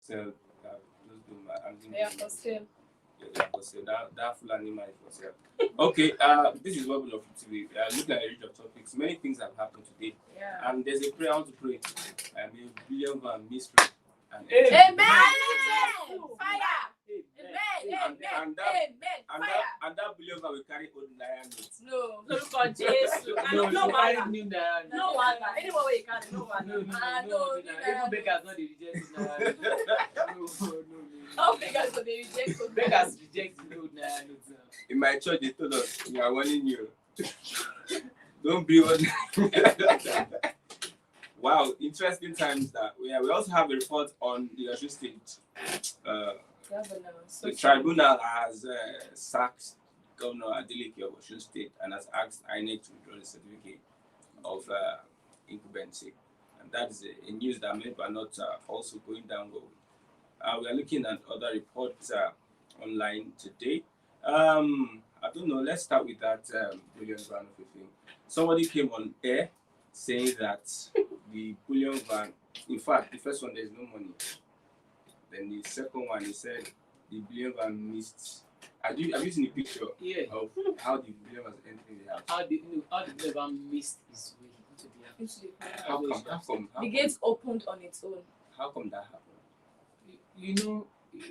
sell those Yeah, for sale. yeah, for sale. That full animal is for sale. Okay, this is what we love to be. Look at a range of topics. Many things have happened today. Yeah. And there's a prayer I want to pray. A billion and mystery. And Amen. Fire. Amen. And that billion will carry old Naira notes. No, look for Jesus. No matter. No matter. Anywhere you can, no matter. No. Even beggars not the reject Naira. No. How beggars do they reject? Beggars reject the old Naira notes now. In my church, they told us, we are warning you. Don't be on. Wow, interesting times that we also have a report on the Osun State. The tribunal has sacked Governor Adeleke of Osun State and has asked INEC to withdraw the certificate of incumbency. And that is a news that many are not also going down well. We are looking at other reports online today. I don't know, let's start with that bullion van of a thing. Somebody came on air saying that the bullion van, in fact, the first one, there's no money. Then the second one, he said the bullion van missed. Have you seen the picture of how the bullion was entering the house? How the bullion van missed his way into the house. How come? The gates opened on its own. How come that happened? You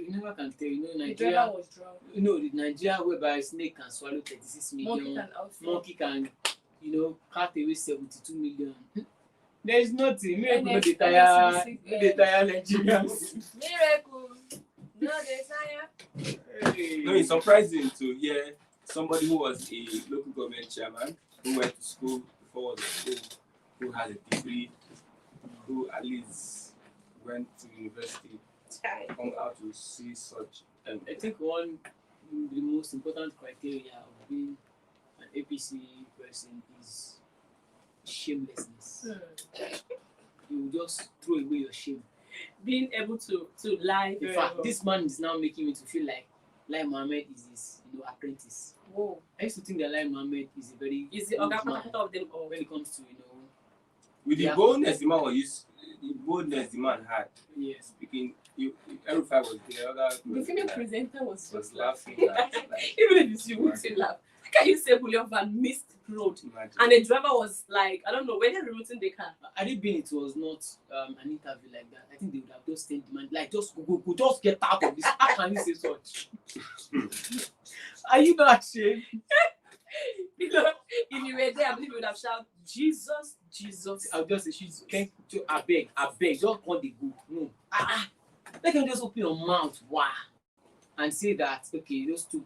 never can tell. Nigeria. The driver was drunk. The Nigeria whereby snake can swallow 36 million. Monkey can cut away 72 million. There is nothing. Miracle no dey tire Nigerians. Miracle no dey tire. No, it's surprising to hear somebody who was a local government chairman, who went to school before was school, who has a degree, who at least went to university, come out to see such. I think the most important criteria of being an APC person is shamelessness. You just throw away your shame. Being able to lie. In fact, this man is now making me to feel like Lai Mohammed is his apprentice. Whoa. I used to think that Lai Mohammed is a very the of them all when it comes to with the boldness the man had. Yes. Speaking, everybody was there. The female presenter was laughing. Even if you see, you wouldn't laugh. Can you say bullion van missed road? Imagine. And the driver was like, I don't know, when they're rerouting the car. Had it been, it was not an interview like that. I think they would have just sent the man, like, just go, just get out of this. How can you say such? Are you not ashamed? If you were there, I believe you would have shouted, Jesus. I'll just say, I beg, just want the go. No. Let him just open your mouth. Wow. And say that, okay, those two,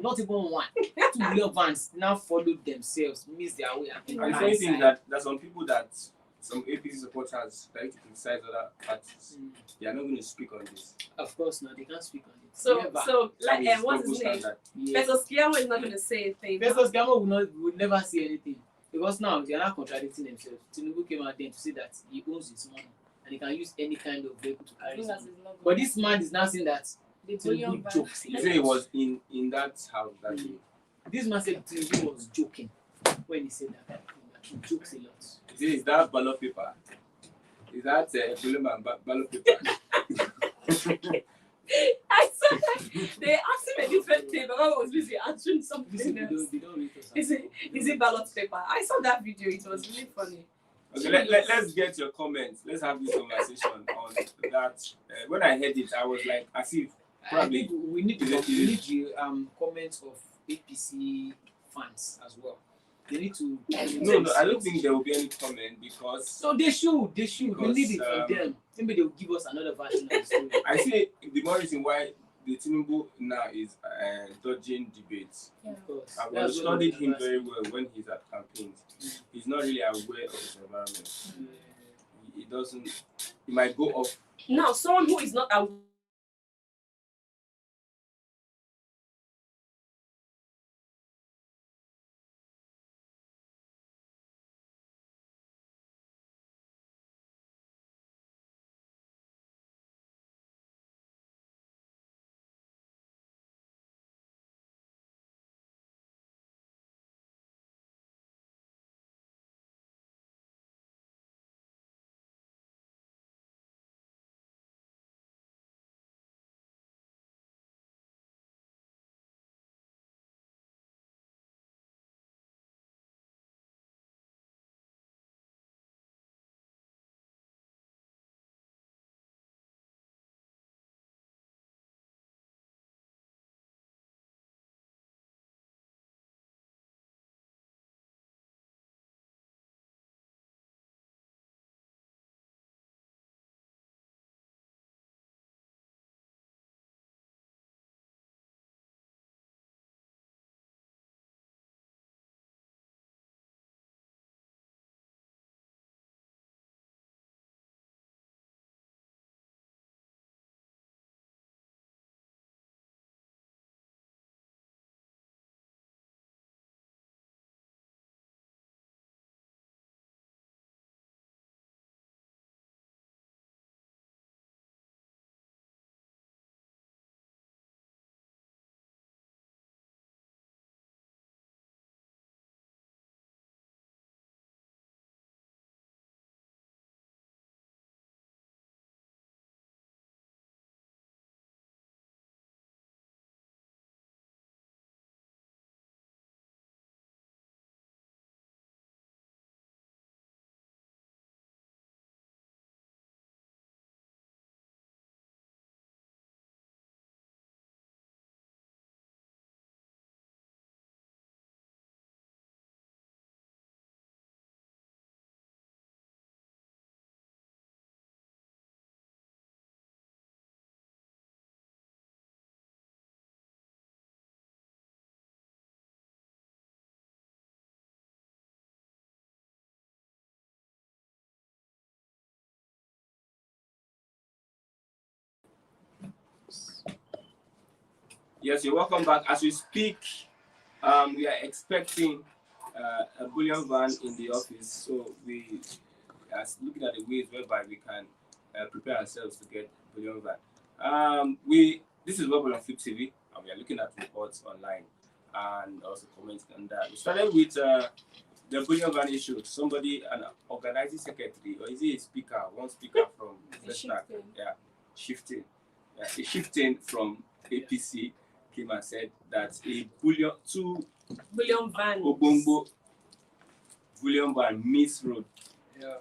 not even one, 2 billion vans now followed themselves, missed their way. I'm saying that there's some people that some APC supporters try to criticize other parties. They are not going to speak on this. Of course not, they can't speak on it. So like, what's his name? Pesos Kiamo is not going to say anything. Pesos Kiamo would never say anything. Because now they are not contradicting themselves. Tinubu came out then to say that he owns his money and he can use any kind of vehicle to carry something. But this man is now saying that Tinubu jokes. He said he was in that house that day. This man said Tinubu was joking when he said that. He jokes a lot. Is that ballot paper? Is that ballot paper? I saw that they asked him a different thing, but I was busy answering something else. They don't read us. Is it ballot paper? I saw that video. It was really funny. Okay, let's get your comments. Let's have this conversation on that. When I heard it, I was like, as if probably we need the comments of APC fans as well. They need to. No, I don't think there will be any comment because. No, they should. We need it from them. Maybe they will give us another version of the story. I see the more reason why the Tinubu now is dodging debates. Yeah. Of course. I've studied him very well when he's at campaigns. He's not really aware of his environment. He doesn't. He might go off. Now, someone who is not aware Yes, you're welcome back. As we speak, we are expecting a bullion van in the office, so we are looking at the ways whereby we can prepare ourselves to get bullion van. This is Webble on Flip TV, and we are looking at reports online and also comments on that. We started with the bullion van issue. Somebody, an organizing secretary, or is he a speaker? One speaker from shifting from APC came and said that two bullion van miss road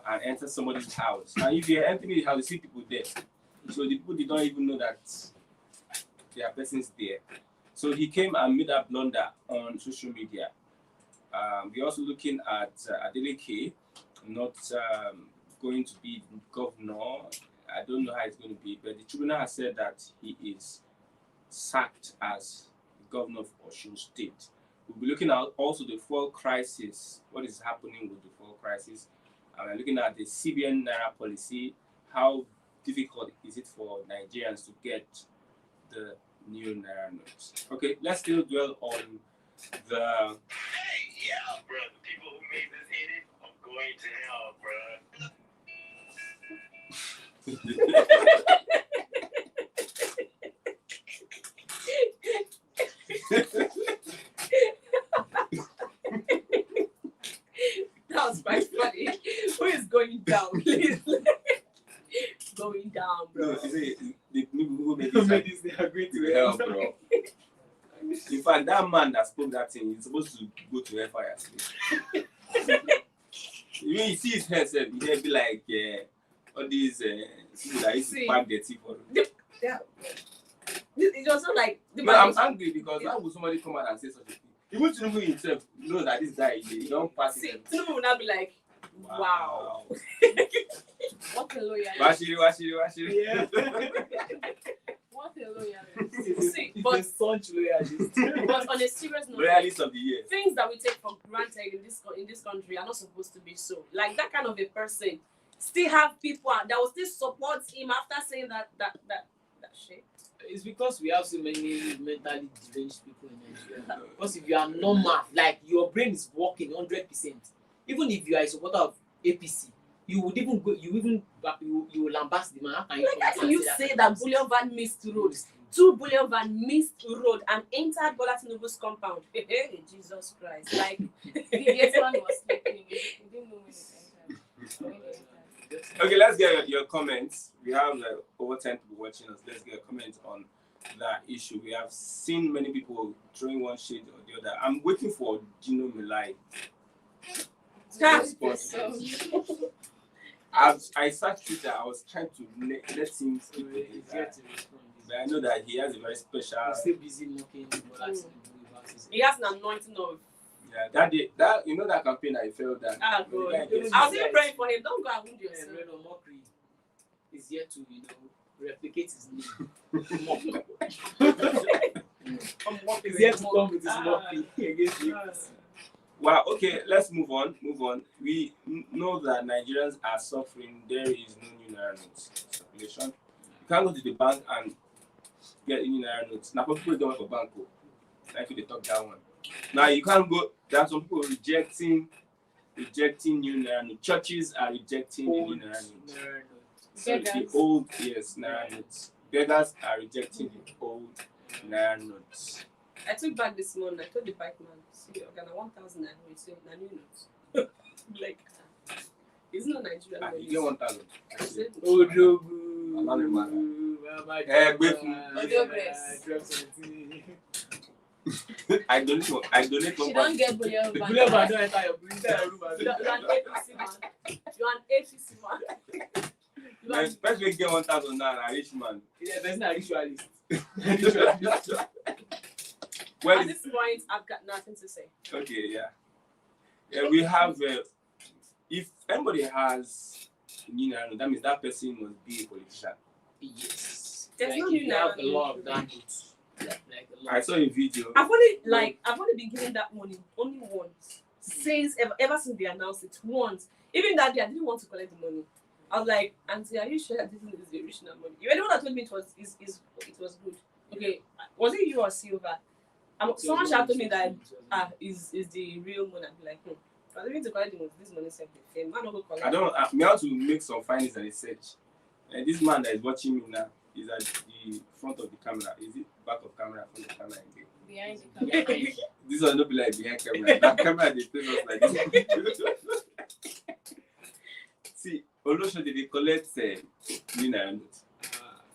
and enter somebody's house. And if you're entering the house, you see people there. So the people did not even know that there are persons there. So he came and made a blunder on social media. We're also looking at Adeleke not going to be governor. I don't know how it's going to be, but the tribunal has said that he is sacked as governor of Osun State. We'll be looking at also the fuel crisis, what is happening with the fuel crisis. We're looking at the CBN Naira policy. How difficult is it for Nigerians to get the new Naira notes? Okay, let's still dwell on the... Hey, yeah, bro, the people who made this hit it, I'm going to hell, bro. That was quite funny. Who is going down, please? Going down, bro. No, the people who made this, they are going to hell, bro. In fact, that man that spoke that thing, he's supposed to go to hellfire. You see his head, he'd be like, all these people that used to pack their tea for him. Yeah. It was not like... No, I'm angry because why would somebody come out and say such a thing? Even Tinubu himself knows that this guy, he don't pass it. Tinubu will not be like, wow. What a lawyer. Washiri. Yeah. What a lawyer. See, It's but a staunch loyalist. but on a serious note, Loyalist of the year. things that we take for granted in this country are not supposed to be so. Like that kind of a person still have people that will still support him after saying that shit. It's because we have so many mentally deranged people in Nigeria. Because if you are normal, like your brain is working 100%, even if you are a supporter of APC, you would even go, you will lambast the man. How Can you say that bullion van missed road? 2 bullion van missed road and entered Bola Tinubu's compound. Hey, Jesus Christ! Like The gate man was sleeping. He didn't know when it entered. Okay, let's get your comments. We have over 10 people watching us. Let's get a comment on that issue. We have seen many people throwing one shade or the other. I'm waiting for Gino Milai. I searched Twitter. I was trying to let him speak. But I know that he has a very special. He's still busy mocking. he has an anointing of. Yeah, that day, that you know that campaign I felt that. Ah, God. I was even praying for him. Don't go and wound yourself. Mockery is yet to replicate his name. He's yet to come with his mockery against you. Well, okay, let's move on. We know that Nigerians are suffering. There is no new Naira notes circulation. You can't go to the bank and get new Naira notes. Now, people don't have a bank. Like they talk that one. Now you can't go. There are some people rejecting new Naira notes. Churches are rejecting the new Naira notes. So the old Naira notes. Beggars are rejecting the old Naira notes. I took back this morning. I told the bike man, see, I'm gonna 1,000 and we say, na new notes. Like, it's not Nigerian. You get 1,000. Oh, I donate She don't get bullion van. Bullion van don't enter your room. You're an APC man. You're an APC man. The best way to get 1,000 now, a rich man. Yeah, that's not a ritualist. Well, at this point, I've got nothing to say. Okay, yeah. We have. If anybody has new Naira, that means that person must be a politician. Yes. There's no you new have Naira a lot of that. I saw a video. I've only been given that money only once. Since ever since they announced it once. Even that day, I didn't want to collect the money. I was like, Auntie, are you sure that this is the original money? You're the one that told me it was good. Okay, Was it you or Silva? Someone shouted me that is the real money. I'd be like, I don't need to collect this money self the fame. Man, not go collect. I don't. Me have to make some findings and research. And this man that is watching me now is at the front of the camera. Is it back of camera, front of camera again? Behind the camera. This one not be like behind camera. That camera they tell us like this. See, Olosho they collect Naira notes.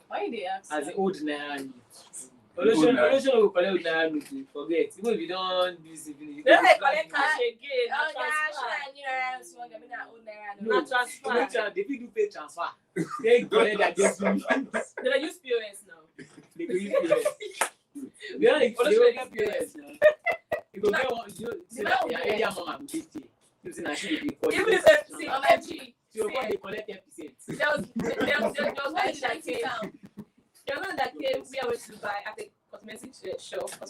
Why they ask? As the that? old Naira note. Olosho will collect Naira note. Forget. Even if you don't do this, Then they collect cash again. Oh, Not transfer. No, Not transfer. they fit do pay transfer. They collect that just They don't use POS now. they go use POS. We don't get POS now. You go get one. Your area mama go take it. You say na she dey collect. Even if see, OMG. She go come dey collect 10%. there was one Why that came. down? There was one that came where I went to buy at a cosmetic shop. I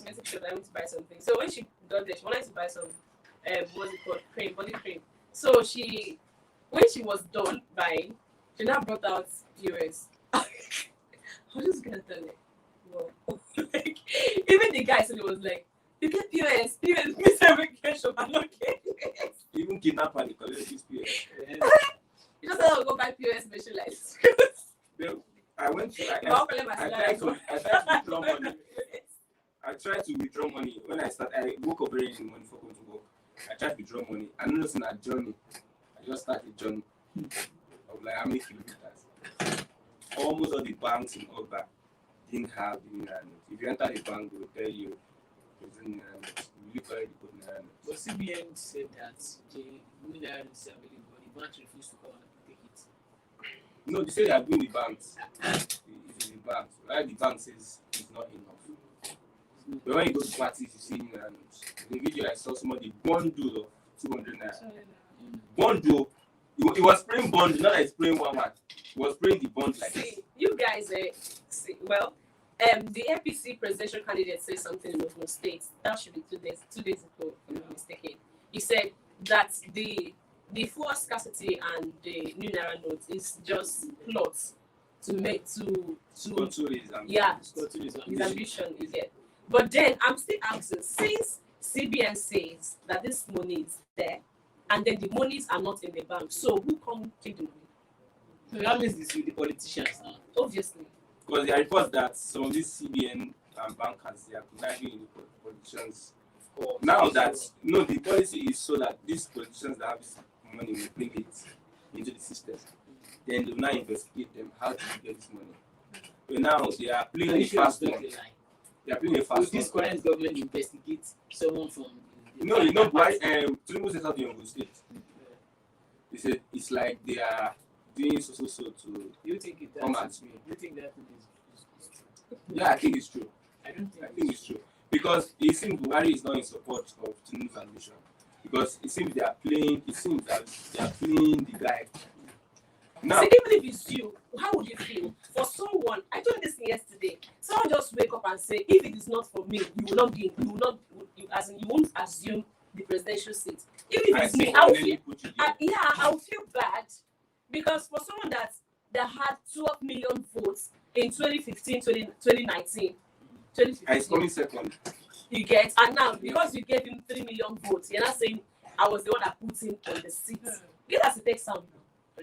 went to buy something. So when she got there, she wanted to buy some what's it called, body cream. So when she was done buying, she now brought out POS. I was just gonna tell it. Wow. Like, even the guy said it was like, you get POS, Miss Every shop, I'm not getting it. Even kidnapper they collect this POS. You just said I'll go buy POS specialized. I went to. I tried to withdraw money. I tried to withdraw money when I woke up early in the morning before going to work. I tried to withdraw money. I noticed in that journey. I just started a journey of like how many kilometers. Almost all the banks in all that didn't have the Naira notes. If you enter the bank, they will tell you there's a Naira notes. You look already put Naira notes. But CBN said that the Naira notes are available, but the bank refused to come and take it. No, they say they are doing the banks. It's in the banks. Right? The bank says it's not enough. But when you go to parties, you see Naira notes. In the video, I saw somebody bundle of 200 Naira. Bundle. It was spraying bundle, not like spraying one. It was spraying the bundle like this. You guys, the APC presidential candidate said something in Ogun State. That should be 2 days ago, if I'm not mistaken. He said that the fuel scarcity and the new Naira note is just plots to make to Control his ambition. yeah, His his ambition is it. But then I'm still asking, since CBN says that this money is there and then the monies are not in the bank, so who come take the money? So that means this with the politicians now. Obviously. Because there are reports that some of these CBN and bankers they are conniving in the politicians. Now that the policy is so that these politicians that have this money will bring it into the system. Then they will now investigate them. How did you get this money? But now they are playing a fast one. They are playing a Will fast this one. current government investigate someone from the No, why? Tinubu said something on the state. He said it's like they are doing so to. You think it Come that's at me. You think that is true? Yeah, I think it's true. I don't I think think it's true because it seems Buhari is not in support of Tinubu's ambition because it seems they are playing. It seems that they are playing the guy. Now, See, even if it's you, how would you feel? For someone, I told this yesterday. Someone just wake up and say, if it is not for me, you will not be. You won't assume the presidential seat. Even if it's me, I will feel. I will feel bad because for someone that had 12 million votes in 2015, 2019, and it's coming second. you get, and now because you gave him 3 million votes, you're not saying I was the one that put him on the seat. Get us to take sound.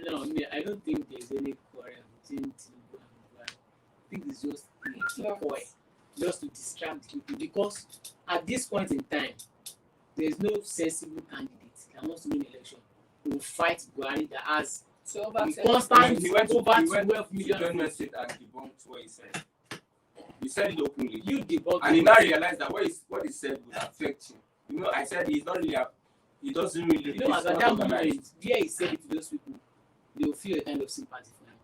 No, I don't think there's any quarrel between Tinubu and Buhari. I think it's just a ploy, just to distract people because at this point in time, there's no sensible candidate that wants to win election who will fight Buhari that has So over constant He went to over 12 million Benue votes. State and debunked what he said. He said it openly. You debunk And he now realized that what he said would affect him. You know, I said he's not really. He doesn't really. You know, at that moment, where he said it to those people, they will feel a kind of sympathy for him.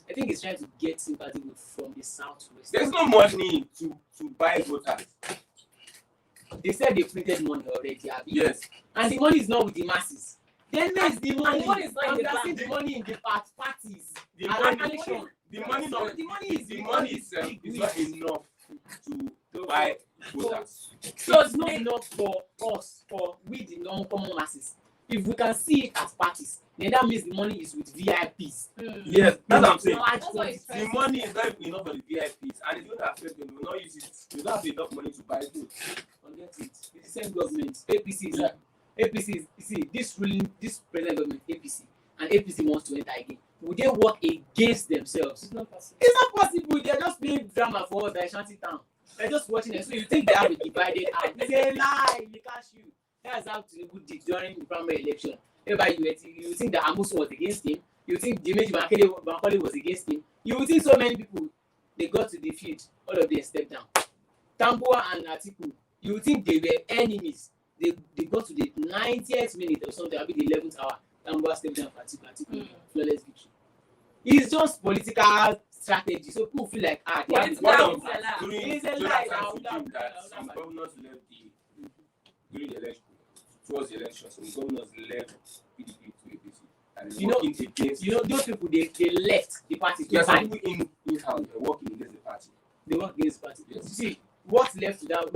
I think he's trying to get sympathy from the southwest. There's no money to buy voters. They said they printed money already. Abi? Yes. And the money is not with the masses. Then there's the money. And the money is not in And the we are bank. seeing the money in the parties. The And money, election. the money, So the money is itself is not enough to buy voters. So it's not enough for us, for we the non-common masses. If we can see it as parties, then that means the money is with VIPs. Yes, that's what I'm saying. Large That's what it's quantity. The money is not enough for the VIPs, and it's going to affect them. They will not use it. They don't have enough money to buy food. Forget it. It's the same government. APC is APC is, you see, this present government, APC, and APC wants to enter again. Would they work against themselves? It's not possible. It's not possible. They're just playing drama for us like Shanty Town. They're just watching it. So you think they have a divided arm. It's a lie. You can't shoot. That's how Tinubu did during the primary election. Everybody, you think that Amusu was against him. You think Dimeji Bankole was against him. You would think so many people, they got to the field. All of them stepped down. Tambuwa and Atiku, you would think they were enemies. They got to the 90th minute or something, maybe the 11th hour. Tambuwa stepped down for Atiku. Flawless victory. It's just political strategy. So people feel like, they have It's One not of during It's a during lie. that time that some governors left during the election, towards the election, some governors left PDP to APC. And You know- working against. those people, they left the party. There are some people in-house, they're working against the party. They work against the party. Yes. You see, what left down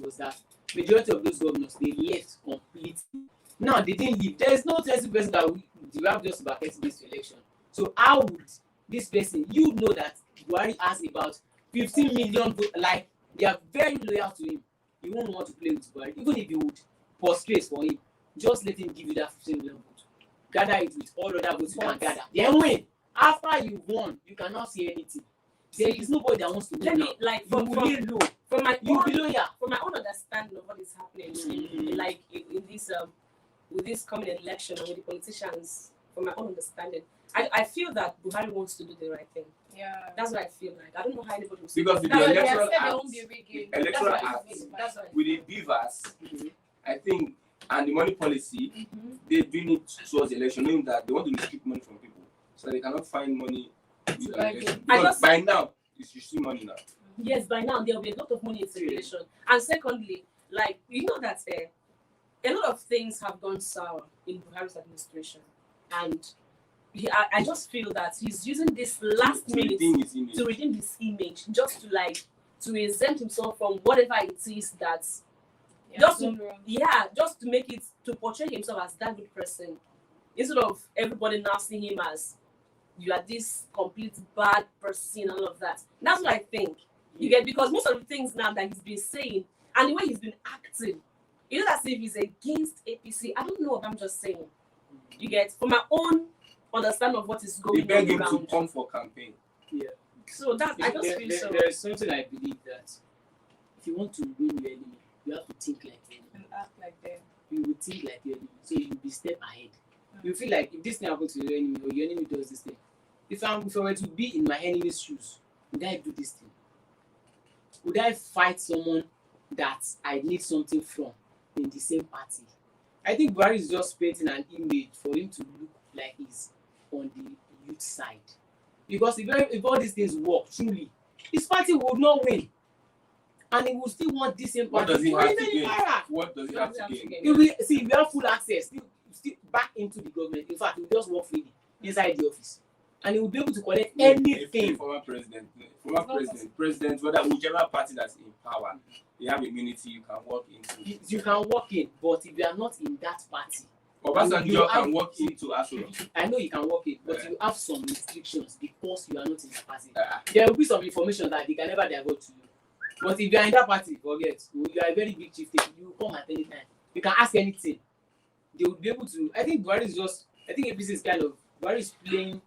was that majority of those governors, they left completely. Now they didn't leave. There is no trusted person that we have just about this election. So how would this person, you know that Buhari has about 15 million votes, like they are very loyal to him. You won't want to play with Buhari, even if you would prostrate for him. Just let him give you that 15 million votes. Gather it with all other votes you can gather. Then win. After you won, you cannot see anything. There is nobody that wants to win Let now. me like You will lay low. from my You will be own loyal. from my own understanding of what is happening in this with this coming election and with the politicians, from my own understanding, I feel that Buhari wants to do the right thing. Yeah. That's what I feel like. I don't know how anybody will Because with That's the what they electoral said they act, won't be rigging. the electoral That's what I act, feel. That's what I with the beavers, I think, and the money policy, feel. they're doing it towards the election, meaning that they want to restrict money from people, so they cannot find money with buy the election. I Because just- by now, you see money now. Yes, by now there will be a lot of money in circulation. And secondly, like you know that a lot of things have gone sour in Buhari's administration, and I just feel that he's using this last To minute redeem his image. to redeem his image, just to exempt himself from whatever it is that just to make it, to portray himself as that good person, instead of everybody now seeing him as you are this complete bad person and all of that. That's what I think. You get, because most of the things now that he's been saying and the way he's been acting, it's not as if he's against APC. I don't know if I'm just saying. You get, from my own understanding of what is They going beg on him to around. come for campaign. So that I just feel so. There is something I believe that if you want to win your enemy, you have to think like your enemy. And act like them. You will think like your enemy, so you will be step ahead. You feel like if this thing happens to your enemy or your enemy does this thing, if I were to be in my enemy's shoes, would I do this thing? Would I fight someone that I need something from in the same party? I think Buhari is just painting an image for him to look like he's on the youth side. Because if all these things work truly, his party would not win. And he will still want this same What party. does he have to gain? Naira. What does he have to gain? If we see, we have full access, still back into the government. In fact, we just work freely inside the office. And he will be able to collect anything. Former president, whether whichever party that's in power, you have immunity, you can walk into. You can walk in, but if you are not in that party, Obasanjo can walk into Asura. I know you can walk in, but you have some restrictions because you are not in that party. Ah. There will be some information that they can never divulge to you. But if you are in that party, forget. You are a very big chieftain. You will come at any time. You can ask anything. They will be able to. I think Buhari is just. I think APC is Buhari is playing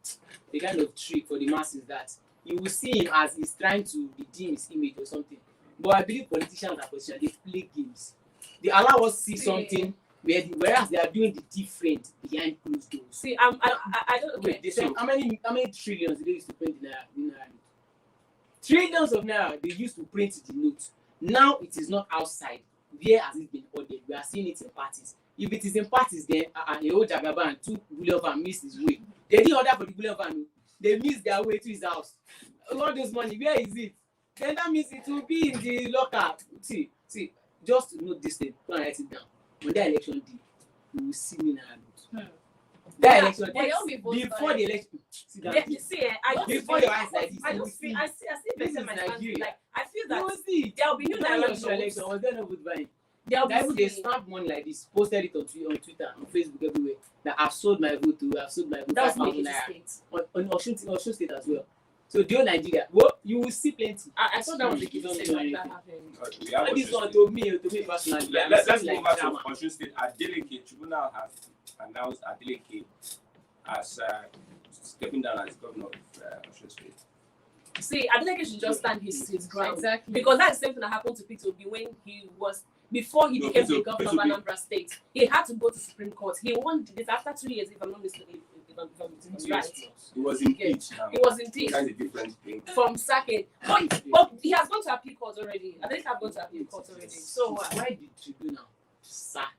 a kind of trick for the masses that you will see him as he's trying to redeem his image or something. But I believe politicians are politicians. They play games. They allow us to see something whereas they are doing the different behind closed doors. See, I don't. Okay, Wait, they say how many trillions did they used to print the Naira note? Trillions of Naira they used to print the note. Now it is not outside. Where has it been ordered? We are seeing it in parties. If it is in parties, then a old Jagaban took bullion van, missed his way. They didn't order for the bullion van. They missed their way to his house. All those money, where is it? Then that means it will be in the locker. See, just note this thing. Go and write it down. On that election day, you will see me in a note. That election But day, they'll be voted before by- the election, see that Yeah, thing. you see, I just Before your eyes like this, I you will just see. feel, I see This better is my Nigeria. standing. Like I feel You that will see. there will be new During Naira your election, notes. was there no vote buying? They snap money like this, posted it on Twitter, on Facebook, everywhere. That I've sold my vote to, I've sold my vote. That was 5,000 making naira. state. On Osun State as well. So the whole Nigeria, well, you will see plenty. I thought that was the You case don't that know anything. happened. We have And this Osun one State. to me personally. Let's I'm move like over to Osun State. Adeleke Tribunal has announced Adeleke as stepping down as governor of Osun State. See, I think he should just stand his ground. Exactly. Because that's the same thing that happened to Peter Obi when he was, before he No, became Peter- the governor of Peter Anambra State. He had to go to Supreme Court. He won this after 2 years, if I'm not mistaken. If I'm right. He was impeached now. He was impeached That's a different thing. from sacking. But he has gone to appeal court already. I think I've gone to appeal court already. So why did Tribunal sack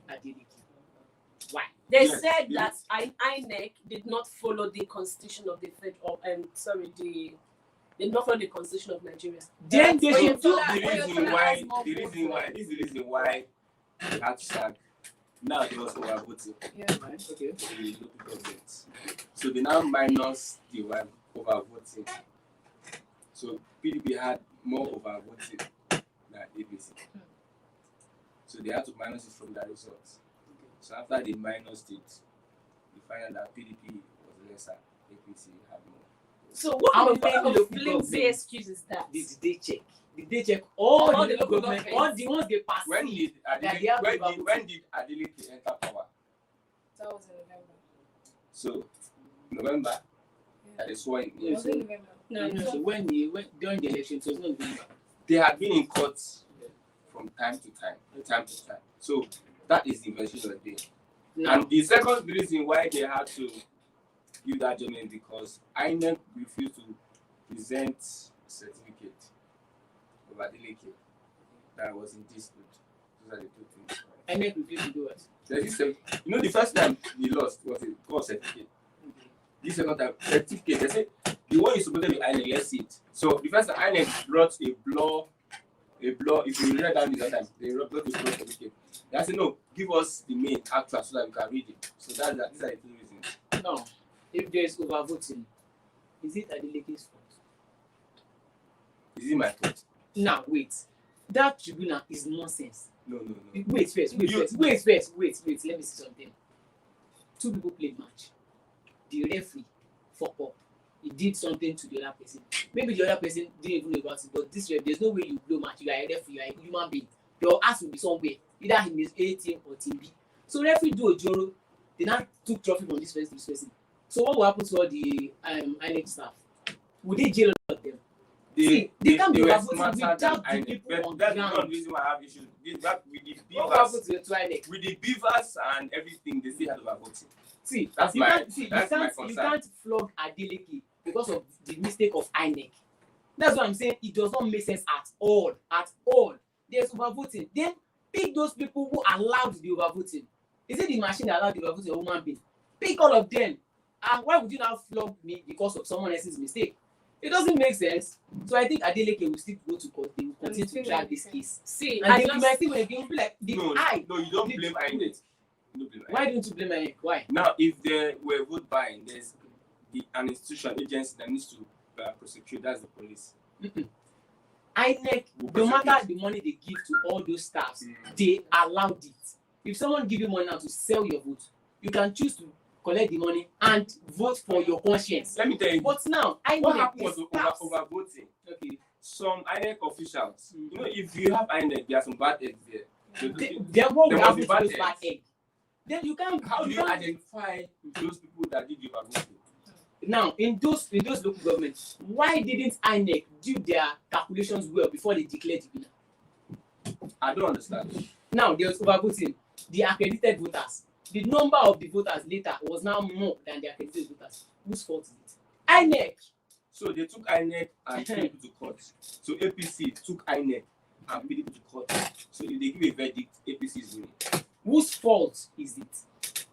Adeleke? Why? they Yes, said yes. that INEC did not follow the constitution of the federal, they did not follow the constitution of Nigeria. Then they But you should do feel The like- reason why, this is the reason why they had to sack. Now they was overvoting Yeah. Okay. the local government. So they now minus the one overvoting. So PDP had more overvoting than APC. So they had to minus it from the results. So after they minused it, we find out that PDP was lesser, APC had more. So what How kind many of local flimsy governments excuse is that? Did they check? Did they check all All the the local local government, governments. all the ones they passed? When did That they Adeleke, have overvoting. when did Adeleke enter power? That was in November. So November, that is when It was in November. So when they went during the election, so it's not November. they had been in court from time to time. So that is the investigation of the day. Now, And the second reason why they had to give that judgment because INEC refused to present certificate of Adeleke that was in dispute. Those are the two things. INEC refused to do it. There's this, the first time he lost was a court certificate. This second time, certificate, they said the one you supported with INEC, let's see it. So the first time INEC brought a blur, if you read that the other time, they brought a blur certificate. They said, no, give us the main actual so that we can read it. So these are the two reasons. Now, if there is overvoting, is it Adeleke's fault? Is it my fault? Now, wait. That tribunal is nonsense. No. Wait first. Let me see something. Two people played match. The referee fuck up. He did something to the other person. Maybe the other person didn't even know about it, but this ref, there's no way you blow match. You are a referee, you are a human being. Your ass will be somewhere, either in his A team or team B. So referee do a joro, they now took trophy from this person to this person. So what will happen to all the INEC staff? Would they jail all of them? See, they can't be were overvoting smarter without than the INEC. people on That's ground. not the reason why I have issues. That with the What will happen beavers, to INEC? with the beavers and everything, they still had overvoting. See, That's you my- can't see, that's my you concern. can't flog Adeleke because of the mistake of INEC. That's what I'm saying. It does not make sense at all. At all. There's overvoting. Then pick those people who allowed the overvoting. Is it the machine that allowed the overvoting or human being? Pick all of them. And why would you now flog me because of someone else's mistake? It doesn't make sense. So I think Adeleke will still go to court. They will continue to drag this case. See, And I they just might still be like the No, eye. no, you don't the- blame INEC. You don't blame Why INEC. don't you blame INEC? Why? Now, if there were vote buying, there's an institution, agency that needs to prosecute. That's the police. INEC, no matter the money they give to all those staffs, they allowed it. If someone give you money now to sell your vote, you can choose to collect the money and vote for your conscience. Let me tell you, But now, INEC what happened was is staffs. over voting. Okay. Some INEC officials, if you have INEC, there are some bad eggs there. Then what will There must happen be to bad those bad eggs. eggs? Then you can't. How do you can't- identify those people that did the overvoting? Now, in those local governments, why didn't INEC do their calculations well before they declared the winner? I don't understand. Now, there was overvoting. The accredited voters, the number of the voters later was now more than the accredited voters. Whose fault is it? INEC. So they took INEC and PDP to court. So APC took INEC and PDP to court. So if they give a verdict, APC is winning. Whose fault is it?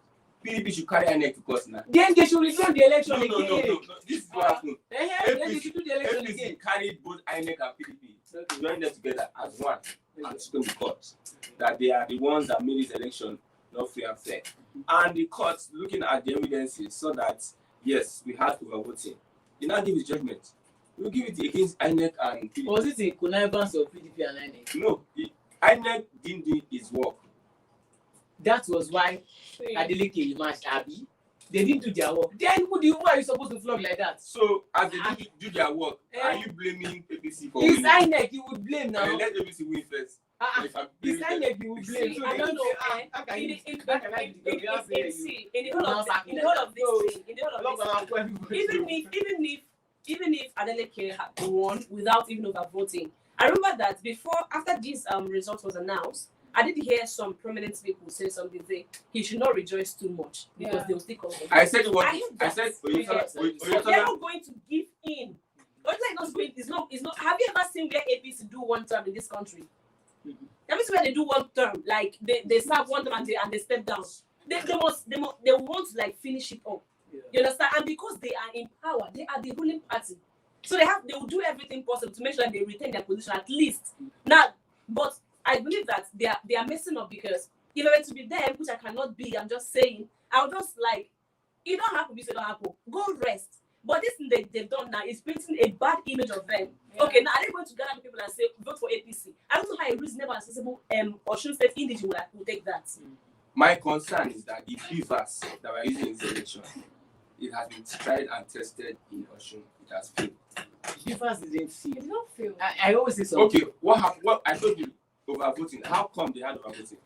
PDP should carry INEC to court now. Then they should return the election No. again. This is what happened. Then they should do the election again. APC carried both INEC and PDP, Okay. joined them together as one and took them to court. That they are the ones that made this election not free and fair. And the court, looking at the evidences, saw that yes, we had overvoting. He now give his judgment. We will give it against INEC and PDP. Was it a connivance of PDP and INEC? No, INEC didn't do its work. That was why Adeleke emerged, Abi. They didn't do their work. Then who are you supposed to flog like that? So as they do their work, are you blaming APC for It's winning? INEC you would blame now. Let APC win first. If I'm It's blaming them. INEC you would blame. See, So I they don't don't know. say, how can you In how can I be the government say you? the whole of Now in the whole of this thing, everybody. even if Adeleke had won without even overvoting, I remember that after this result was announced, I did hear some prominent people say something. Say he should not rejoice too much because they will still come. I said it was. I said they're not going to give in. Oyotola is not going. It's not. Have you ever seen where APC do one term in this country? Have you seen where they do one term? Like they serve one term and they step down. They want to like finish it up. Yeah. You understand? And because they are in power, they are the ruling party. So they will do everything possible to make sure that they retain their position at least. Now, but I believe that they are messing up because if I were to be them, which I cannot be, I'm just saying, I'll just like, it don't happen, it don't happen. Go rest. But this thing they've done now is painting a bad image of them. Yeah. Okay, now are they going to gather people and say vote for APC? I don't know how a reasonable, accessible Osun State individual will take that. My concern is that the beavers that we're using in this election, it has been tried and tested in Osun. It has failed. Beavers didn't see. It did not fail. I always say something. Okay, what happened? What I told you, overvoting. How come they had overvoting?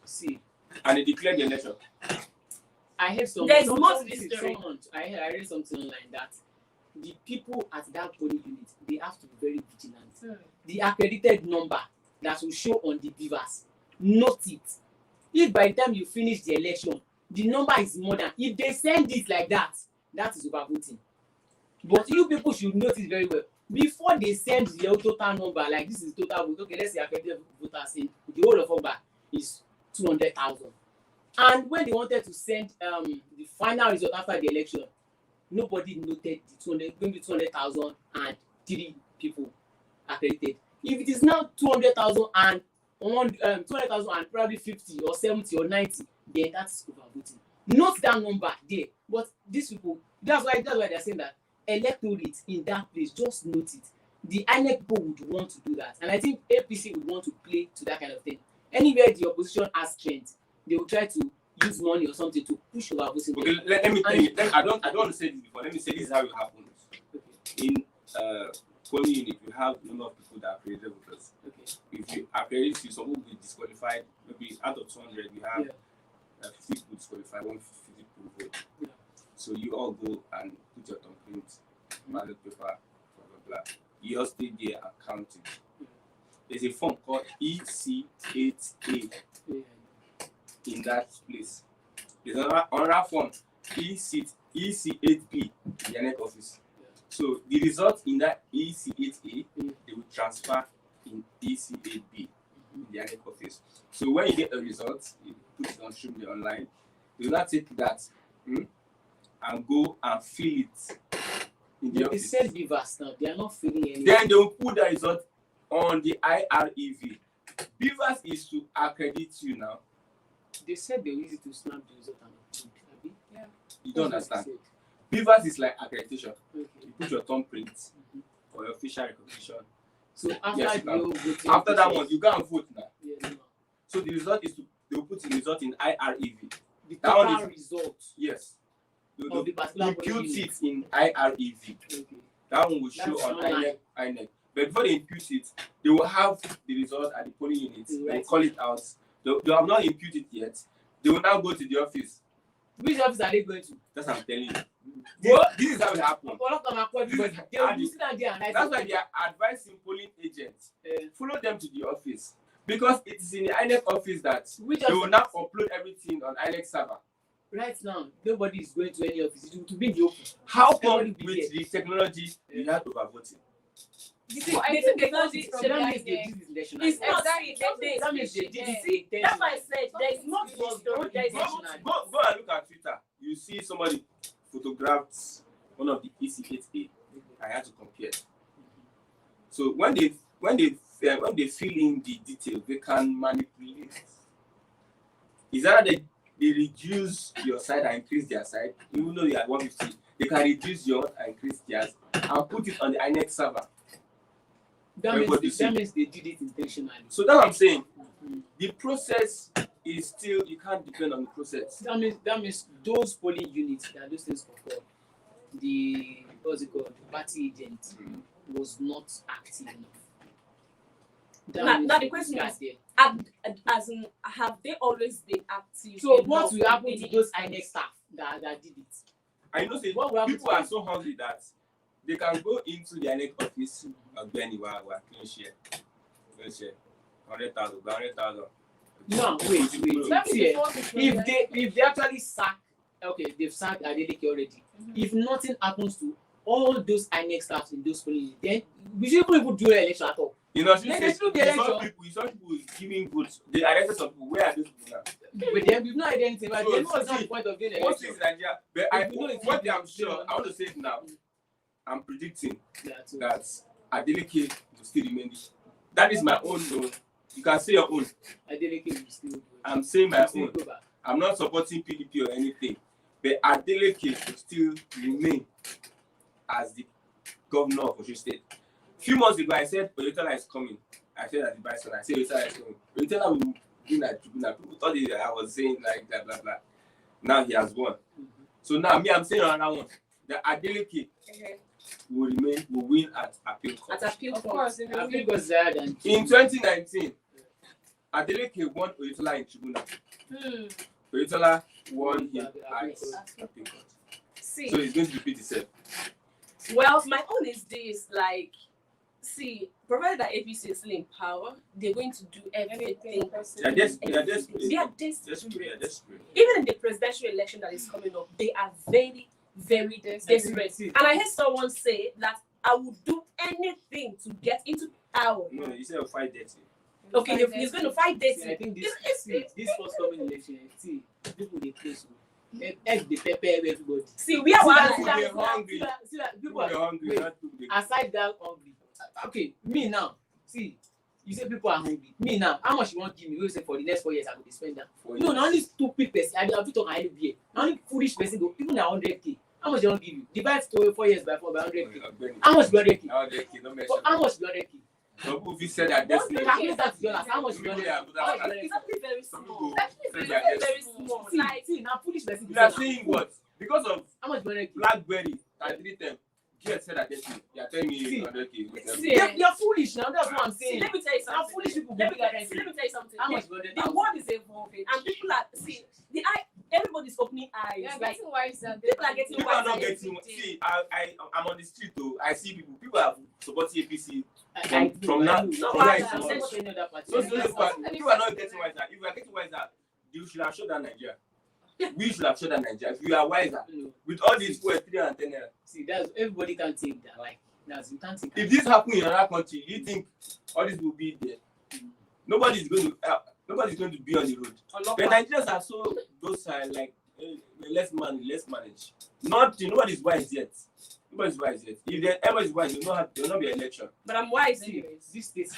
See, and they declared the election. I heard some. There's some, more some, to the listen, story. someone, I read something online that the people at that polling unit, they have to be very vigilant. The accredited number that will show on the beavers, note it. If by the time you finish the election, the number is more than, if they send it like that, that is overvoting. But you people should notice very well. Before they send the total number, like this is total vote, okay, let's say accredited voters in the whole of Oba is 200,000. And when they wanted to send the final result after the election, nobody noted the 200,000 and 3 people accredited. If it is now 200,000 and 200,000 and probably 50 or 70 or 90, then that's overvoting. Note that number there. But these people, that's why they're saying that electorate in that place, just note it. The INEC people would want to do that, and I think APC would want to play to that kind of thing. Anywhere the opposition has strength, they will try to use money or something to push overvoting. Okay, let me tell you. I don't want to say this before. Let me say this is how it happens. Okay. In polling unit, you have a number of people that are accredited voters. Okay. If you accredit, some will be disqualified. Maybe out of 200, you have 50 people disqualified, 150 people vote. Yeah. So you all go and put your thumbprint, ballot paper, blah blah blah. You all stay there and count it. There's a form called EC8A in that place. There's another form, EC8B in the INEC office. So the result in that EC8A, they will transfer in EC8B in the INEC office. So when you get the result, you put it on Streamly online. You will not take that and go and fill it in the office. They send beavers now. They are not filling anything. Then they will put the result on the IREV. Beavers is to accredit you now. They said they were easy to snap the result and upload. Yeah. You don't understand. Beavers is like accreditation. Okay. You put your thumbprint for your official recognition. So after after that one, you go and vote now. Yeah, no. So the result is they will put the result in IREV. The that one total is result. Yes. Of the particular impute it in IREV. Okay. That one will show on INEC. But before they impute it, they will have the result at the polling unit. Right. They will call it out. They have not imputed it yet. They will now go to the office. Which office are they going to? That's what I'm telling you. This is how it happens. That's why they are advising polling agents. Follow them to the office. Because it is in the INEC office that they will now upload everything on INEC server. Right now, nobody is going to any office. It will be in the open. How come with the technology you have overvoting? That's why I said there is not story. Go and look at Twitter. You see somebody photographed one of the EC8A. I had to compare. So when they fill in the details, they can manipulate. Is that they reduce your side and increase their side? Even though you are 150, they can reduce yours and increase theirs and put it on the INEC server. Everybody see. that means they did it intentionally. So that's what I'm saying. Mhm. The process is still, you can't depend on the process. That means those polling units that those things occur, the what's it called, the party agent was not active enough. Now the question is, as in, have they always been active? so enough what will happen in to any those instance? INEC staff that did it? I know say What will happen people to are them? so hungry that they can go into the INEC office and go anywhere, clean share, 100,000. No, wait. That See, means before the if they actually sack, okay, they've sacked Adeleke already. If nothing happens to all those INEC staff in those police, then we shouldn't even do an election at all. You know, Then they should be election. you saw people giving votes. They arrested some people. Where are those people now? But then we've not identified. But So, then what's see, the point of doing an Most election? things in Nigeria, but If you know it's one thing in- I'm sure, I want to say it now. I'm predicting Yeah, so- that Adeleke will still remain. That is my own though. You can say your own. Adeleke will still I'm saying my still own. go back. I'm not supporting PDP or anything, but Adeleke will still remain as the governor of Osun State. Few months ago, I said Oyetola is coming. I said that the vice I said Oyetola is coming. Oyetola will be like tribunal. People thought I was saying like that, blah blah. Now he has won. So now me, I'm saying another one. That Adeleke will win at appeal court. At appeal Of court. course, I think it was higher than In 2019, Adeleke won Oyetola in tribunal. Oyetola won him at appeal court. See, So he's going to repeat himself. well, my own is this: like, see, provided that APC is still in power, they're going to do everything. They are desperate. They are desperate. Even in the presidential election that is coming up, they are very, very desperate. And I heard someone say that I would do anything to get into power. No, you said fight dirty. Okay, he's going to fight See, I dirty. think this first coming election, see, people they close. Egg the pepper everybody. See, we are See one. that- People see are that- hungry. see that people People are are hungry. wait. Not people they- Aside that hungry. Okay, me now. See, you say people are hungry. Me now, how much you want to give me? You say for the next 4 years I go to spend that. for No, you. na only stupid person. I do talk IBA. Na only foolish person go even na 100K. How much they want give you? Divide 4 years by 4 by 100K. How much be 100K? How they kill, don't mention How that. much be 100K? Some people fit sell their destiny. Calculate that to dollars. How much be People 100K? they are good How much at be It's 100K? actually very Some small. people It's sell actually their very, destiny. very small. See, Like, see, now foolish person. You are saying what? Because of How much be 100K? BlackBerry and 3 get said that destiny. You are telling me See. 100K. See. You're foolish now. That's what I'm see, saying. let me tell you Now something. foolish people Let go me, bigger than see, let me tell you something. How much The, be the 100,000? world is evolving, and people are everybody's opening eyes. They are Like, getting wiser. people are getting People are not wiser getting. every day. See, I'm on the street though. I see people. People are supporting APC. I From now, know. from No, now I it's know. on. Support any other party. So people are not getting Right. wiser. If we are getting wiser, you should have showed that Nigeria. We should have showed that Nigeria. If you are wiser, No. with all these 3 and 10 naira. See, that's everybody can take that. Like, that's you can't take If that. this happen in another country, you think all this will be there? Nobody's going to be on the road. But Nigerians are so docile, like less manage. Nobody's wise yet. Nobody's wise yet. If everybody's wise, there will not be an election. But I'm wise See, anyways. this state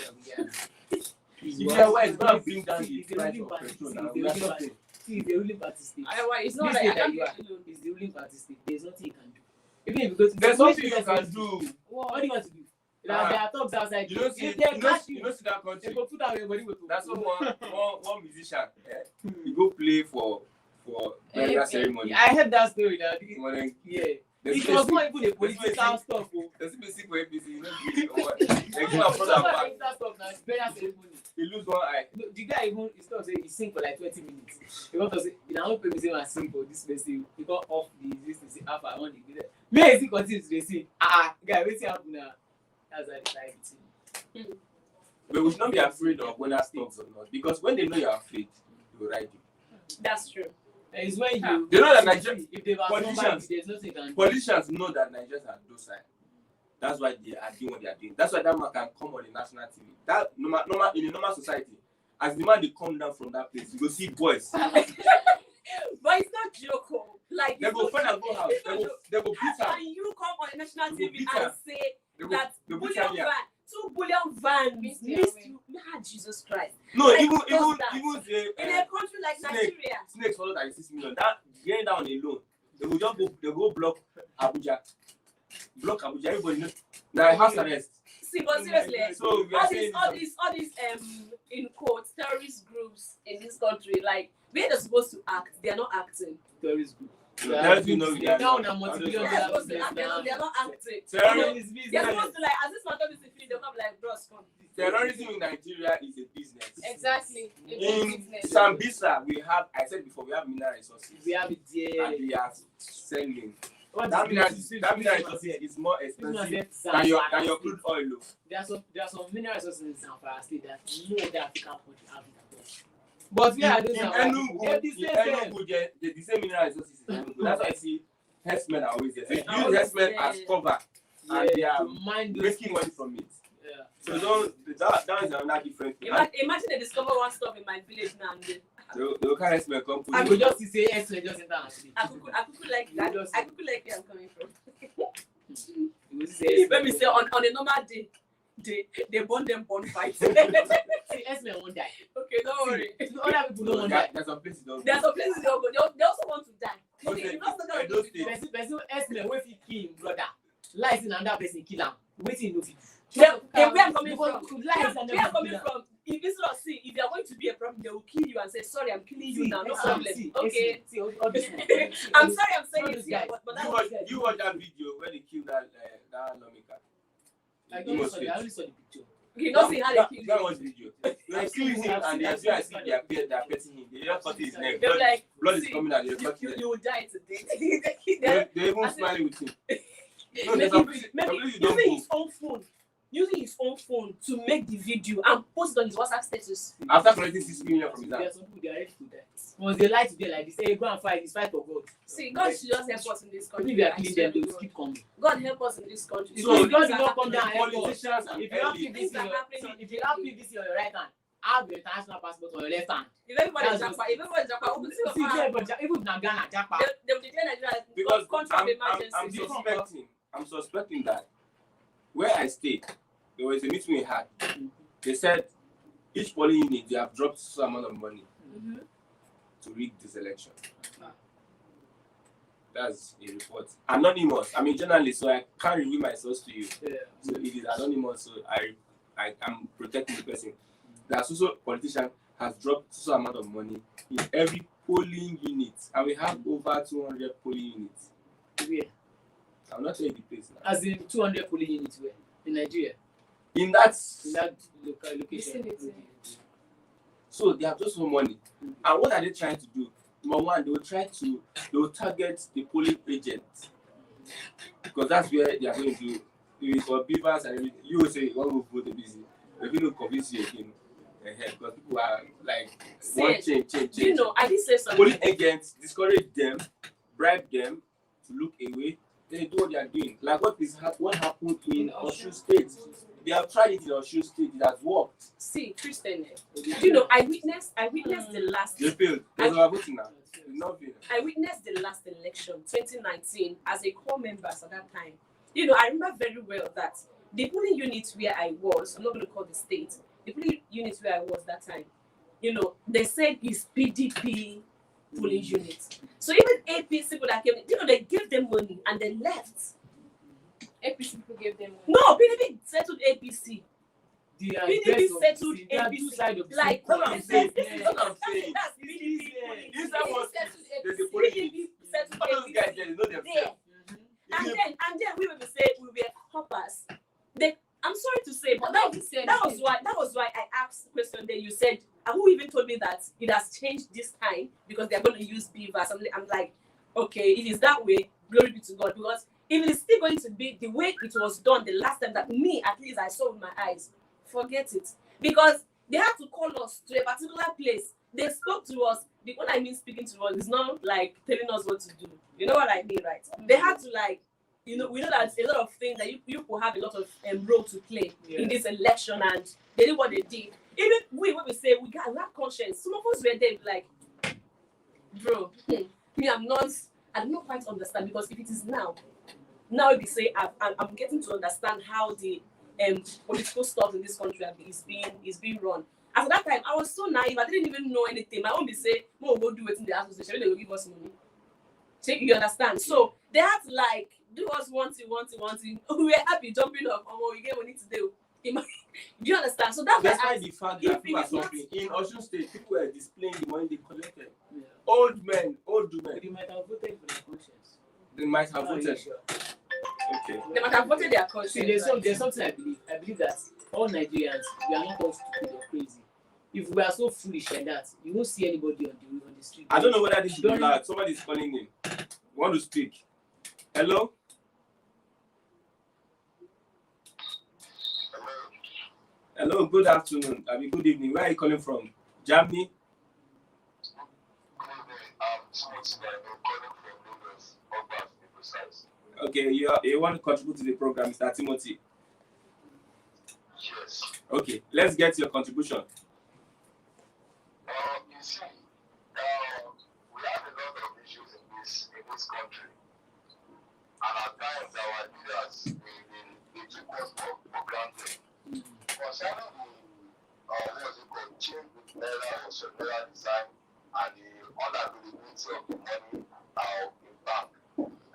If you are wise, don't bring down the price of petrol now. We are something. See, the ruling party state. It's not This like state I that can't you are, get alone. is the ruling party state. There's nothing you can do. Even if you go to There's something you can do. What do you want to do? Ah. There are talks outside. You don't see, If they catch you don't see that they country. go put out everybody with That's what one musician. He go play for burial ceremony. I heard that story now. Yeah. There's It was not even a political stuff. Oh. There's basic for APC. You know, they give up front and back. Political stuff now. It's burial ceremony. He lose one eye. No, the guy even he stop say he sing for like 20 minutes. He want to say, "You know, people say I sing for this person. He got off this to say alpha. I want to get it." May he still continue to sing. Guy, wait till happen now. That's how they like it. But we should not be afraid of whether stocks or not, because when they know you're afraid, they will ride you. That's true. And it's when you They know that Nigeria, if they've politicians- somebody, there's nothing you can do. politicians know that Nigerians are docile. That's why they are doing what they are doing. That's why that man can come on the national TV. That normal in a normal society, as the man they come down from that place, you go see boys. But it's not joke. Like, They go find and go house. They go beat her. and you come on national They go TV beat and her. say They go that beat bullion her here. van, 2 billion vans Missed missed their you. Ah, Jesus Christ. No, Like, even does that? the In a country like Snake. Nigeria, snakes follow 36 million. That getting down alone, they will just go block Abuja. Block Abuja. Everybody knows. Now house arrest. See, but seriously, So we are all saying these in quotes terrorist groups in this country, like where they're supposed to act, they are not acting. Terrorist group. Terrorist, you know, they are Down not- and multi-billion They're dollar supposed to business act, now. they're not acting. Terrorist- They're supposed to like, as this matter is finish, they'll come like, bros, come. terrorism in Nigeria is a business. Exactly. In Sambisa, we have, I said before, we have mineral resources. We have it there. And we are selling. What That is mineral this? resources is more expensive than your crude oil. Look. There are some mineral resources in Zamfara State that no other African country have it at all. But we are doing Enugu, the same mineral resources in Enugu. That's why I see herdsmen are always there. So use herdsmen as cover, and they are making money from it. Yeah. So that is another different thing. Imagine they discover one stuff in my village now and then. They will carry herdsmen come put I it. will just say yes, just enter and sleep. I could like that. I could like where I'm coming from. You will say Let me say on a normal day, they burn them bonfires. see, S-Men won't die. Okay, don't worry. Other people don't want to die. There's some places don't. There's some places they don't go. They also want to die. Okay, You know, in those states. Person S-Men wey fit kill him brother. Lies in another person kill am. Wetin no fit do. Where I'm coming from. Lies Where and I'm coming from. If it's not see, if they are going to be a problem, they will kill you and say, sorry, I'm killing you now. No problem. Okay. I'm sorry, I'm saying it here, but that You watch that video when they killed that lawmaker. I only saw the picture. you don't see how they kill That you. was video. They kill him and they see they are petting him. They just cut his neck. They're like, Blood is see, coming out. They cut his neck. you will die today. They even smiling with him. No, Maybe there's some places you don't using go. his own phone. Using his own phone to make the video and post it on his WhatsApp status. After collecting 6 million from his There dad. are some people they are ready to die. Once they lie today like this, hey, go and fight. It's fight for God. See, God should just help us in this country. If they are I killing swear them, they to will God. keep coming. God help us in this country. So, if God did not come down and help us, Politicians and if you have elites. PVC on your right hand, have your international passport on your left hand. If everybody is That's Japa, if everybody is Japa, we See, even in Ghana, Japa. they will declare Nigeria as Because country of emergency. I'm suspecting that where I stayed, there was a meeting we had. They said each polling unit they have dropped some amount of money to rig this election. That's a report. Anonymous. I'm a journalist, so I can't reveal my source to you. Yeah. So it is anonymous, so I am protecting the person. The also politician has dropped some amount of money in every polling unit, and we have over 200 polling units. Where? I'm not saying the place now. As in 200 polling units where? In Nigeria. In that, Location. Vicinity. so they have just no money. And what are they trying to do? Number one, they will target the polling agents because that's where they are going to do it for beavers and everything. You will say one will vote busy. If you don't convince you again, because people are like one change. You know, I did say something. Polling agents discourage them, bribe them to look away. Then they do what they are doing. Like what happened in Osun State. They have tried it in Osun State. It has worked. See, Christian, you know, I witnessed the last. They failed. There's our voting now. It's not failed. I witnessed the last election, 2019, as a core member at that time. You know, I remember very well that the polling unit where I was, I'm not going to call the state, the polling unit where I was that time, you know, they said it's PDP polling unit. So even APC people that came, you know, they gave them money and they left. APC people gave them money. No, PDP settled APC. PDP settled There are APC. two sides of the Like, same That's what coin. I'm saying. this is That's what I'm saying. That's PDP polling This unit. time was there's a PDP polling unit. settled All those guys APC. there, they know There. themselves. And then we will say we were hoppers. I'm sorry to say, but that was why I asked the question that you said, who even told me that it has changed this time because they're going to use beavers. I'm like, okay, it is that way, glory be to God. Because if it is still going to be the way it was done the last time that me, at least I saw with my eyes, forget it. Because they had to call us to a particular place. They spoke to us. When I mean speaking to us, it's not like telling us what to do. You know what I mean, right? They had to like, you know, we know that a lot of things that you will have a lot of role to play in this election, and they did what they did. Even when we say we have conscience, some of us were there like, bro, me, I do not quite understand, because if it is now if you say I'm getting to understand how the political stuff in this country is being run. At that time, I was so naive, I didn't even know anything. My own be say, we'll go do it in the association, they will give us money. So you understand? So they had to like do us one thing. We were happy jumping up. Oh, we get money today. Do you understand? So that's Despite the fact that if people are it's not- suffering, in Osun State, people were displaying the money they collected. Yeah. Old men, old But women, they might have voted for their conscience. they might have How are you voted. sure? Okay. they might have voted their conscience. See, there's something I believe. I believe that all Nigerians, we are not all stupid or crazy. If we are so foolish like that, you won't see anybody on the street. I don't know whether this should be Don't- loud. Somebody is calling in. Want to speak? Hello? Hello, good afternoon. I mean, good evening. Where are you calling from? Germany? Okay, you want to contribute to the program, Mr. Timothy? Yes. Okay, let's get your contribution. You see, we have a lot of issues in this country, and at times our leaders they took us for granted. Concerning the change with Naira or Naira design and the unavailability of the money in bank,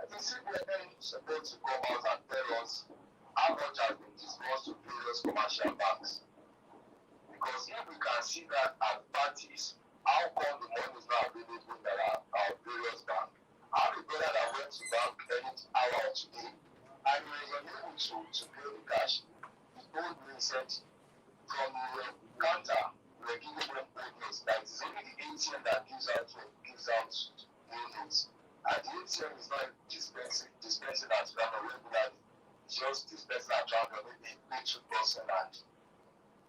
I think CBN is supposed to come out and tell us how much has been disbursed to various commercial banks. Because if we can see that at parties, how come the money is not available in our various banks? I have a brother that went to bank any hour today and he was unable to pay the cash. He told me, he said, from the counter, we are giving them old notes. That is only the ATM that gives out new notes. And the ATM is not dispensing at random regularly. It's just dispensing at random, maybe pay 2% and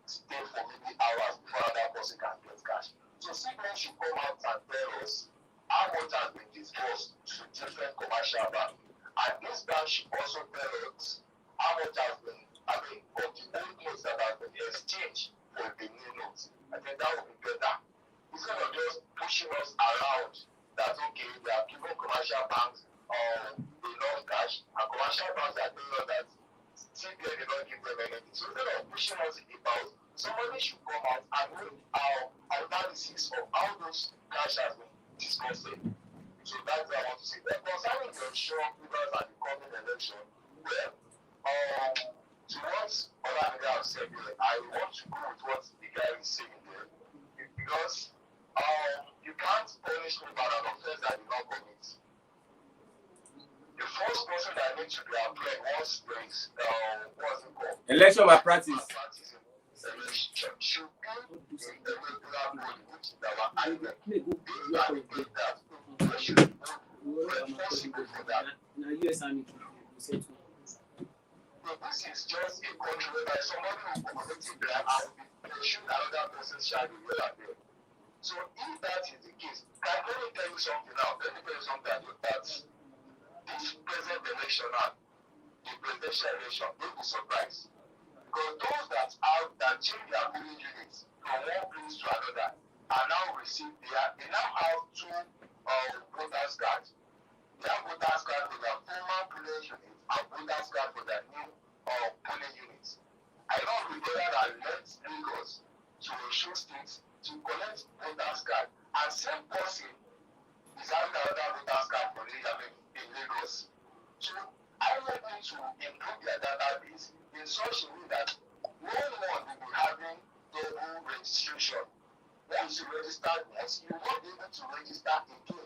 stay for maybe hours before that person can get cash. So CBN should come out and tell us how much has been disbursed to different commercial banks. And this bank should also tell us how much has been, of the old notes that have been exchanged for the new notes. I think that would be better. Instead of just pushing us around that, okay, we are giving commercial banks enough cash, and commercial banks are telling us that CBN did not give them anything. So instead of pushing us about, somebody should come out and make our analysis of how those cash has been discussed. So that's what I want to say. Then concerning the short figures at the coming election, well, to what other guy have said here, I want to go with what the guy is saying there. Because you can't punish me for an offense that you not commit. The first person that needs to be employed once there is what's it called? Election malpractice. Should be in the regular body, which is our INEC. They validate that. They should be responsible for that. Now, US Army will say to So this is just a country whereby somebody will commit a crime and will be pushing another person's shadow here and there. So if that is the case, can I only tell you something now? Let me tell you something that this present election now, the presidential election, don't be surprised. Because those that change their polling units from one place to another are now they now have two voters cards. They have voters card for their former polling units and voters card for their new polling units. I know the brother that left Lagos to Osun State to collect voters card, and same person is having another voters card for in Lagos. So I want them to improve their database in such a way that no one will be having double registration. Once you register once, you won't be able to register again.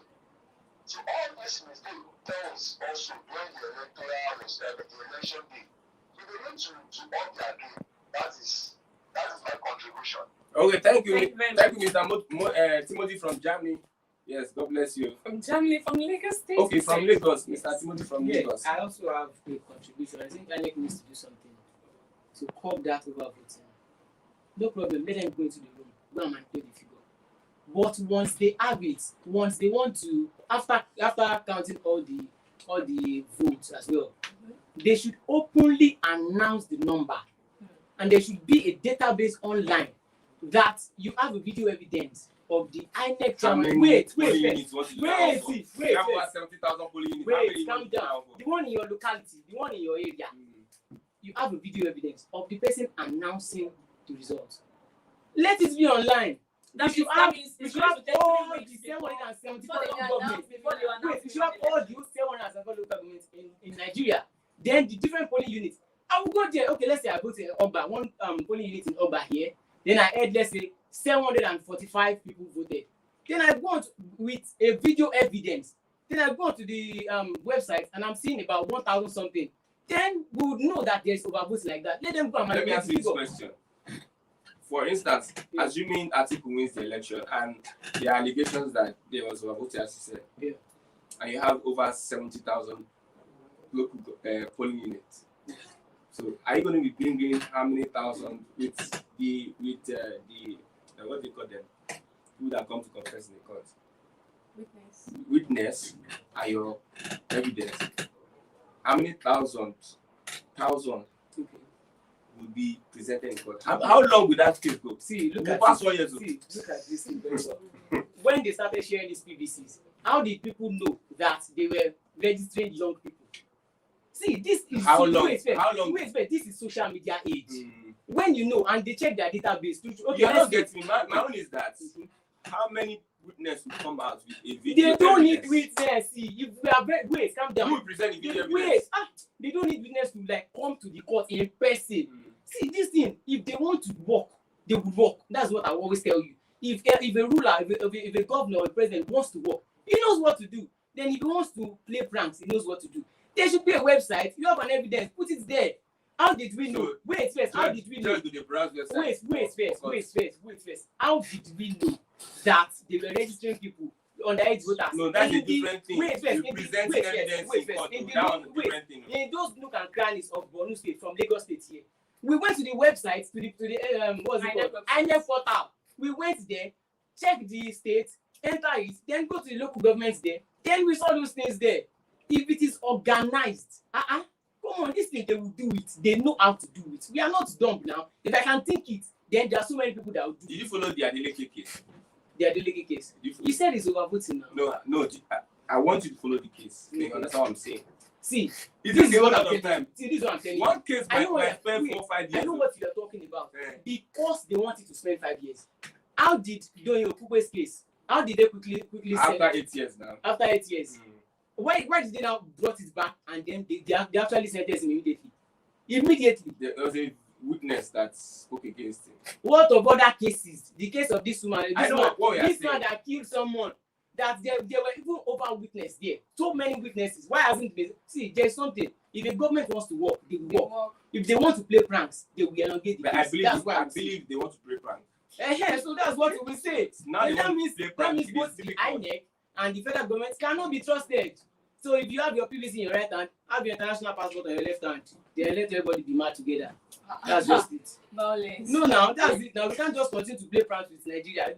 So all this mistake tells also when the electoral was the election day. So they need to up their game. That is my contribution. Okay, thank you. Thank you very Thank you, Mr. Timothy from Germany. Yes, God bless you. From Germany, from Lagos State. Okay, from Lagos, Mr. Timothy from Lagos. I also have a contribution. I think INEC needs to do something to curb that overvoting. No problem, let them go into the room, go and manipulate the figure. But once they have it, once they want to, after counting all the votes as well, they should openly announce the number, and there should be a database online that you have a video evidence of the INEC chairman. Wait, calm down. The one in your locality, the one in your area, you have a video evidence of the person announcing the results. Let it be online. That should means have it's all going to take 3 the weeks 774 before they local announce- governments. before they announce Wait, we should have all the 774 local governments in Nigeria. Then the different polling units. I will go there. Okay, let's say I go to Ogba, one polling unit in Ogba here. Then I heard, let's say, 745 people voted. Then I go on with a video evidence. Then I go on to the website and I'm seeing about 1,000 something. Then we would know that there's overvoting like that. Let them go and Let me manipulate ask the you this figure. question. For instance, assuming Atiku wins the election and the allegations that there was overvoting, as you said, Yeah. and you have over 70,000 local polling units. So are you going to be bringing how many thousand with the what do you call them? People that come to confess in the court? Witness and your evidence. How many thousand will be presented in court? How long will that case go? See, look We'll at pass this. 1 year. See, look at this thing very well. When they started sharing these PVCs, how did people know that they were registering young people? See, this is How long? Wait, this is social media age. When you know and they check their database, okay, You're not getting my own is that how many witnesses will come out with a video? They don't need evidence? witness. See, if we are wait, calm Who down. will present the video Wait, evidence? they don't need witness to like come to the court in person. See, this thing, if they want to work, they will work. That's what I always tell you. If a ruler, if a governor or a president wants to work, he knows what to do. Then if he wants to play pranks, he knows what to do. There should be a website. You have an evidence, put it there. How did we know? So, Wait first. How did we know? Just do the browse website. Wait first. How did we know that they were registering people underage voters? No, that's a different thing. Wait first. You present evidence in court. That one is a different thing. In those nook and crannies of Borno State from Lagos State here, we went to the website to the what's it called? INEC portal. We went there, check the state, enter it, then go to the local governments there. Then we saw those things there. If it is organized, come on, this thing they will do it. They know how to do it. We are not dumb now. If I can think it, then there are so many people that will do it. Did you follow the Adeleke case? Their delegate case. You said it's overvoting now. No. I want you to follow the case. You understand what I'm saying? See, This this is is what a I'm lot of telling time. you. See, this is what I'm telling you. One case I know might spend wait, 4 or 5 I years. know what you're talking about. Yeah. Because they wanted to spend 5 years. How did Doyin Okupe's case? How did they quickly send After it? 8 years now. After 8 years. Why did they now brought it back and then they actually sentenced him immediately? Immediately. There was a witness that spoke against him. What of other cases? The case of this woman, I know what we are this saying. man that killed someone, that there were even over witness there. So many witnesses. Why hasn't been? See, there's something. If the government wants to work, they will work. If they want to play pranks, they will elongate the But case. I believe they want to play prank. So that's what we will say. Now they that want means to play prank. It is both the difficult. INEC and the federal government cannot be trusted. So if you have your PVC in your right hand, have your international passport on your left hand, then let everybody be mad together. That's just it. Violence. No, now that's it. Now we can't just continue to play pranks with Nigeria.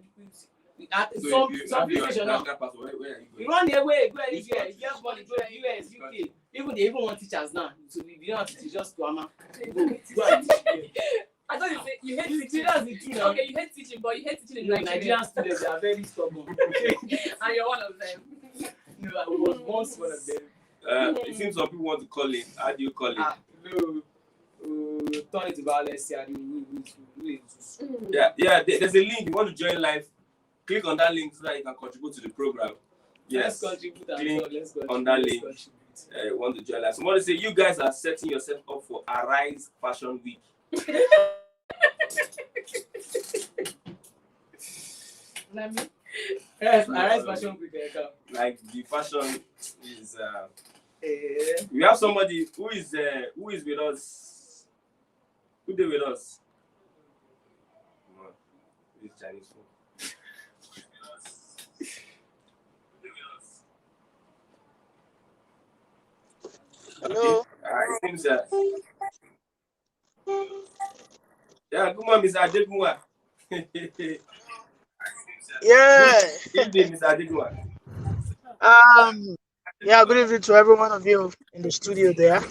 So Some places now. where are you going? We run away, go anywhere. If you have money, go US, UK. They even want teachers now. So if you don't have to teach, just go Ama. Go and teach. I thought you said you hate teaching. That's the truth now. Okay, you hate teaching, but you hate teaching in No, Nigeria. Nigerian students are very stubborn. And you're one of them. No, I was once one of them. It seems some people want to call it. How do you call it? No. Turn it to violence. Yeah. There's a link. You want to join live? Click on that link so that you can contribute to the program. Yes. Let's contribute. Click on that link. Want to join live? Somebody say you guys are setting yourself up for Arise Fashion Week. Yes, Arise Fashion Week. Like the fashion is. We have somebody who is with us. Who they with us? This Chinese phone. Hello. It seems yeah, good morning, Mr. Adegunwa. Yeah. Good evening, Mr. Adegunwa. Yeah, good evening to every one of you in the studio there.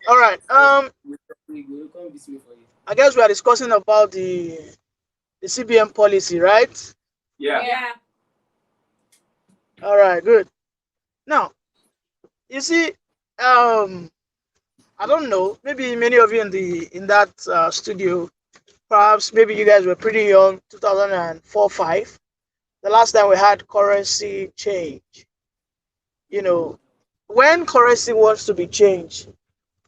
All right. I guess we are discussing about the CBN policy, right? Yeah. All right, good. Now, you see, I don't know, maybe many of you in that studio perhaps maybe you guys were pretty young, 2004-5. The last time we had currency change. You know, when currency wants to be changed,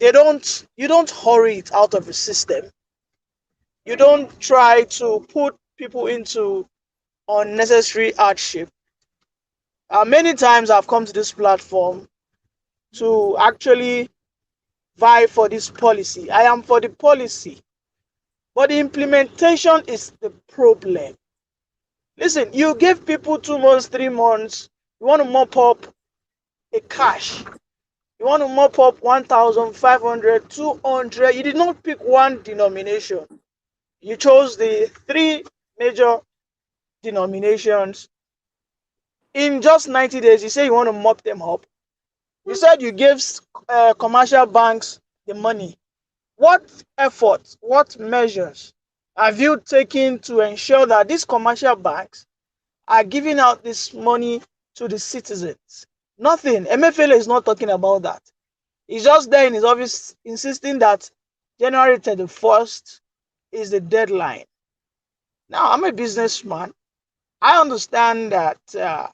you don't hurry it out of the system. You don't try to put people into unnecessary hardship. Many times I've come to this platform to actually vie for this policy. I am for the policy, but the implementation is the problem. Listen, you give people 2 months, 3 months, you want to mop up a cash. You want to mop up 1,500, 200. You did not pick one denomination. You chose the three major denominations. In just 90 days, you say you want to mop them up. You said you gave commercial banks the money. What efforts, what measures have you taken to ensure that these commercial banks are giving out this money to the citizens? Nothing. MFL is not talking about that. He's just there in his office insisting that January 31st is the deadline. Now, I'm a businessman. I understand that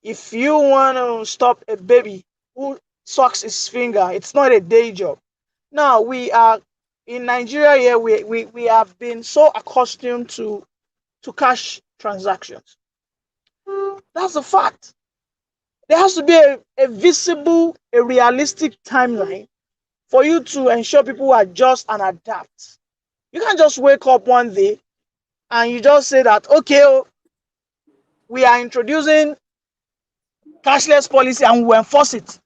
if you want to stop a baby who sucks his finger, it's not a day job. Now, we are in Nigeria here, we have been so accustomed to cash transactions. That's a fact. There has to be a visible, a realistic timeline for you to ensure people adjust and adapt. You can't just wake up one day and you just say that, okay, we are introducing cashless policy and we will enforce it.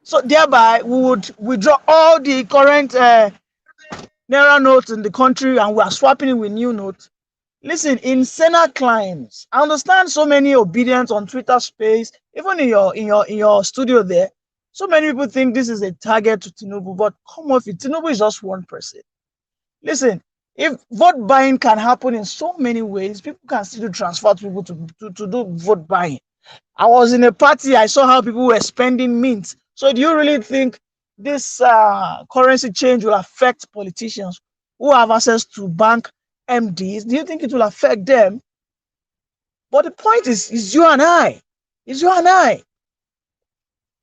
So thereby, we would withdraw all the current Naira notes in the country and we are swapping it with new notes. Listen, in Senate climbs, I understand so many obedience on Twitter space, even in your studio there. So many people think this is a target to Tinubu, but come off it. Tinubu is just one person. Listen, if vote buying can happen in so many ways, people can still transfer to people to do vote buying. I was in a party, I saw how people were spending mint. So do you really think this currency change will affect politicians who have access to bank MDs? Do you think it will affect them? But the point is you and I. It's you and I.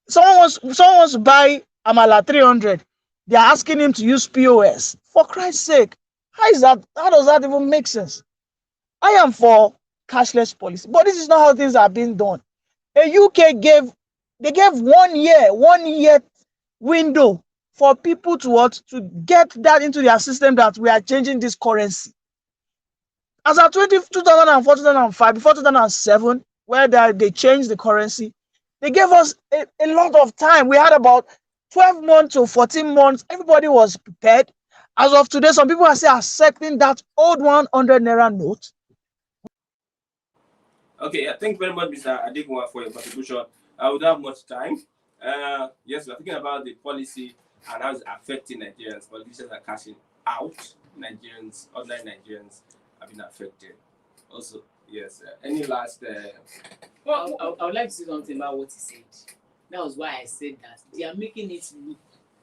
Someone wants to buy Amala 300. They're asking him to use POS. For Christ's sake, how does that even make sense? I am for cashless policy, but this is not how things are being done. UK gave 1 year window for people to get that into their system that we are changing this currency. As of 2004, 2005, before 2007, where they changed the currency, they gave us a lot of time. We had about 12 months to 14 months. Everybody was prepared. As of today, some people are still accepting that old 100 Naira note. Okay, thank you very much, Mr. Adigwa, for your contribution. I would have much time. Yes, we're thinking about the policy and how it's affecting Nigerians. Politicians are cashing out. Nigerians, ordinary Nigerians, have been affected. Also, yes. Any last? Well, I would like to say something about what he said. That was why I said that they are making it look.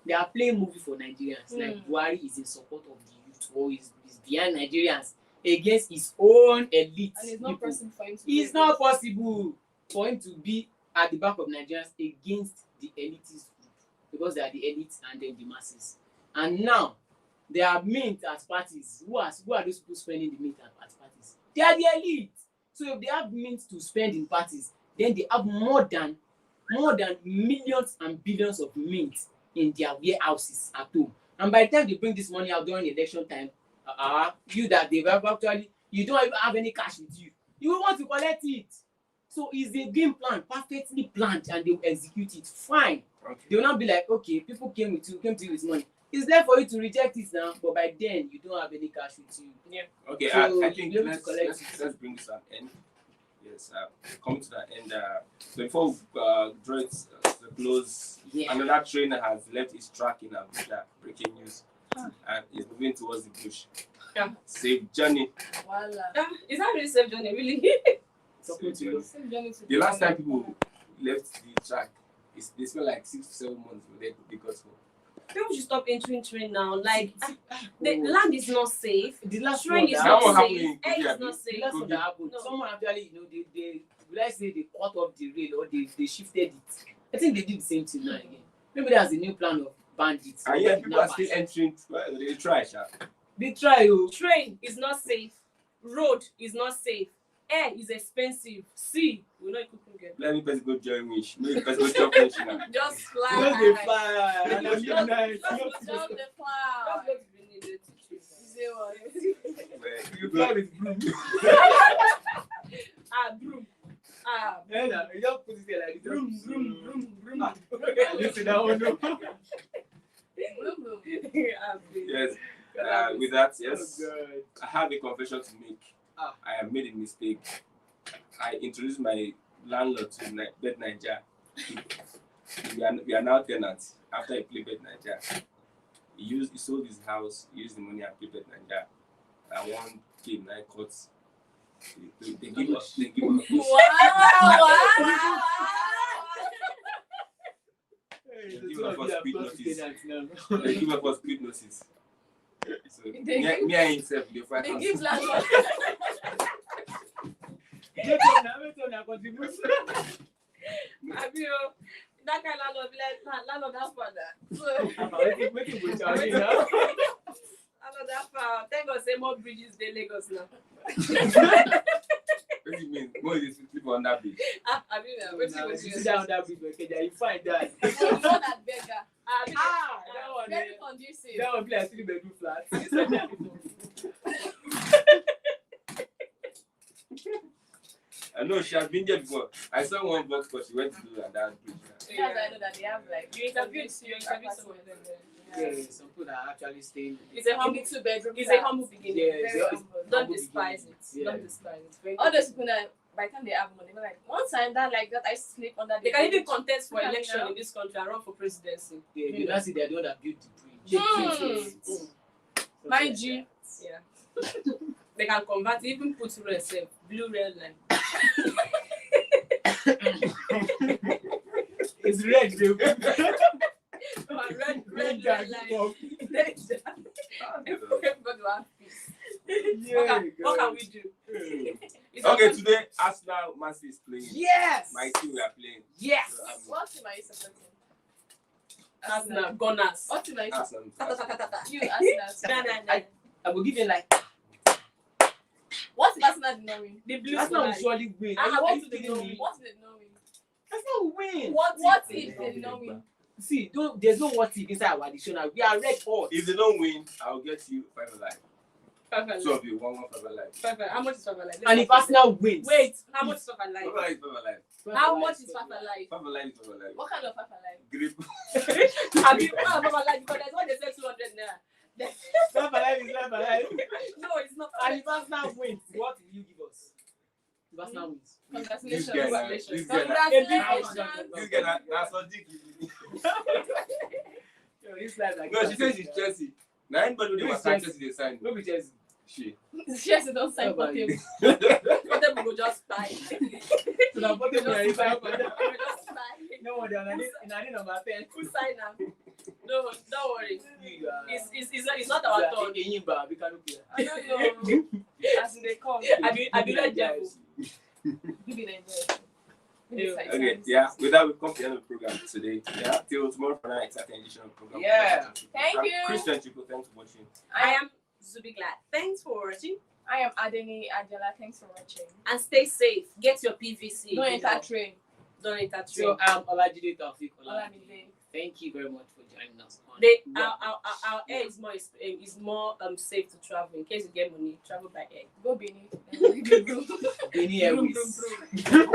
They are playing movie for Nigerians. Like Buhari is in support of the youth, or is behind Nigerians against his own elite. And it's not possible for him to It's not possible for him to be at the back of Nigerians against the elitist group, because they are the elite and then the masses. And now they are mint at parties. Who are those people spending the mint at parties? They are the elite. So if they have mint to spend in parties, then they have more than millions and billions of mint in their warehouses at home. And by the time they bring this money out during election time, you that they've actually, you don't even have any cash with you. You will want to collect it. So it's a game plan, perfectly planned, and they will execute it. Fine. Okay. They will not be like, okay, people came to you with money. It's there for you to reject it now, but by then you don't have any cash with you. Yeah. Okay, so I think let's bring this to an end. Yes, coming to the end. So before we draw it to close, another trainer has left his track in Abuja. Breaking news. And is moving towards the bush. Yeah. Safe journey. Is that really safe journey? Really? Safe journey. The last time people left the track, they spent like 6 to 7 months when they got home. People should stop entering train now. Like the land is not safe. The last Train one is that That not one happened, safe. happened in Air Kogi, is not the safe. last one that happened, No. someone actually, they let's say they cut off the rail or they shifted it. I think they did the same thing now again. Maybe that's a new plan of bandits. and yet people are kidnappers. still entering. Well, they try, sha. They try, oh. Train is not safe. Road is not safe. Air is expensive. Sea, we not even get. Let me person go join wish. Maybe person go jump wish now. Just fly. Because they fly, and Just- at midnight, just- you just- know, Jump the cloud. Just go to Benin, they teach you. Say what? Well, you fly with broom. Broom. Yeah, nah, you just put it there like this. Broom, broom, broom, broom. I listen that one, no. Boom, boom. yes. With that, yes. Oh, God. I have a confession to make. Ah. I have made a mistake. I introduced my landlord to Bet Naija. We are now tenants after he played Bet Naija. He sold his house, he used the money and played Bet Naija. I won game 9 courts. They give us Wow. Hey, They the give two us of you are speed plus notice. tenants now. they give us good notice. So They me and himself they fight They us. give landlord. Wait on your contribution. That kind of landlord be like, landlord that's father. Waiting for Charlie now. Landlord that far. Thank God say more bridges than Lagos now. What do you mean? More is people on that bridge. Wait Now, till if you sit down that bridge, okay, you find that. One that beggar. That one, Very conducive. that one be like 3-bedroom flat. I know she has been there before. I saw one box but she went to do that bridge. Yes, I know that they have like You interviewed someone. Yeah, some people that are actually staying. It's a humble, 2-bedroom. it's a humble beginning. Yeah, Very it's- humble. Don't humble despise it. beginning. Don't Yeah. despise it. Very All good. those people that by the time they have money, they're like, one time that like that I sleep under the They can even bridge. contest for Yeah, election you know. in this country and run for presidency. Yeah, you don't see they're the one that built the bridge. Mind you, Yeah. They can convert, even put red self, blue red line. It's red, they Red line. Everybody will have peace. What can we do? It's Okay, not- today Arsenal Man City is playing. Yes! My team we are playing. Yes! what team are you supporting? Arsenal, Gunners. What team are you supporting? Arsenal. You, Arsenal. I will give you like What if Arsenal did not win? The blue Arsenal will flag. surely win. I Are want you to kidding know me? What if they did not win? Arsenal will win. What if they did not win? See, there's no what if inside our dictionary. We are red hot. If they don't win, I'll get you 5 alive. 5 Two alive. of you, 5 alive. 5 alive. How much is 5 alive? And if Arsenal wins, Wait, how much is 5 5 alive? alive is 5 alive. How much is 5 alive? 5 alive is 5 alive. What kind of five alive? Grip. Have you 5 alive? Because there's one they said 200 naira. 5 alive is 5 alive. No, it's not. And if Arsenal wins, what will you give us? If Arsenal wins. This Congratulations. guy, Congratulations. this guy, Congratulations. this guy, that's so dick. Yo, this life like No, she says it's Chelsea. Now anybody who Who is was signed Chelsea? Chelsea, they signed. No be Chelsea. She. Chelsea don't sign How for about you? him. But then we go just buy. So now what if we are inside? We just buy. No one, they're not number 10. Who sign them? No, don't worry. You are. It's not our turn. Enyimba, we cannot play. I don't know. As in they come. I be red devil. Give it a Okay, yeah. With that, we've come to the end of the program today. Yeah, till tomorrow for another exciting edition of the program. Yeah. Thank you. Christian Chico, thanks for watching. I am Zubi Glad. Thanks for watching I am Adeni Adela. Thanks for watching. and stay safe. Get your PVC. Don't enter train. Don't enter train. So I'm Olajide Taufik Ola. Olamide. Thank you very much for joining us. On Our air is more safe to travel. In case you get money, travel by air. Go Benin. Benin Vroom, Airways. vroom, vroom.